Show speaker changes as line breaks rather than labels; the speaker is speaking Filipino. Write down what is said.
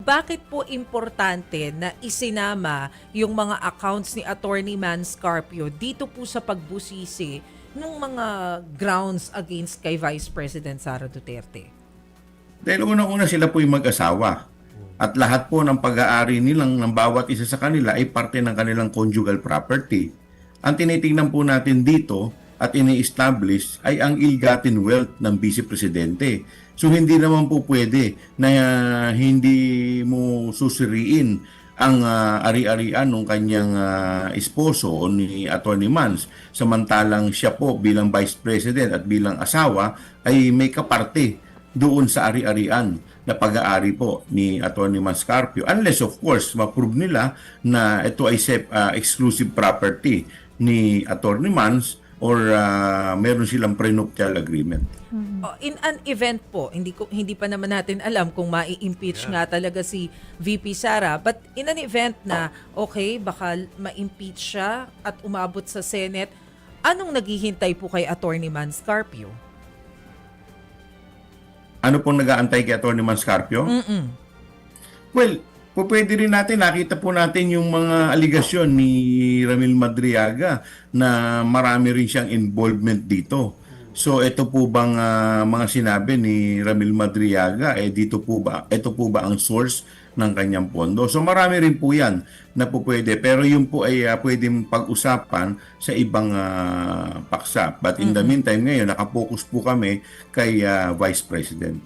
bakit po importante na isinama yung mga accounts ni Attorney Man Scarpio dito po sa pagbusisi ng mga grounds against kay Vice President Sara Duterte?
Dahil unang-una sila po yung mag-asawa. At lahat po ng pag-aari nilang ng bawat isa sa kanila ay parte ng kanilang conjugal property. Ang tinitingnan po natin dito at ini-establish ay ang ill-gotten wealth ng Vice Presidente. So hindi naman po pwede na hindi mo susuriin ang ari-arian ng kanyang esposo o ni Atty. Mans. Samantalang siya po bilang Vice President at bilang asawa ay may kaparte doon sa ari-arian na pag-aari po ni Atty. Mans Scarpio. Unless of course, ma-prove nila na ito ay exclusive property ni Atty. Mans or meron silang prenuptial agreement.
In an event po, hindi pa naman natin alam kung mai-impeach nga talaga si VP Sara, but in an event na okay, baka ma-impeach siya at umabot sa Senate, anong naghihintay po kay Atty. Mans Scarpio?
Ano pong nag-aantay kay Atty. Mans Scarpio? Well, pwede rin natin, nakita po natin yung mga aligasyon ni Ramil Madriaga na marami rin siyang involvement dito. So ito po bang mga sinabi ni Ramil Madriaga, ito po ba ang source ng kanyang pondo? So marami rin po yan na po pwede, pero yun po ay pwedeng pag-usapan sa ibang paksa. But in the meantime ngayon, nakapokus po kami kay Vice President.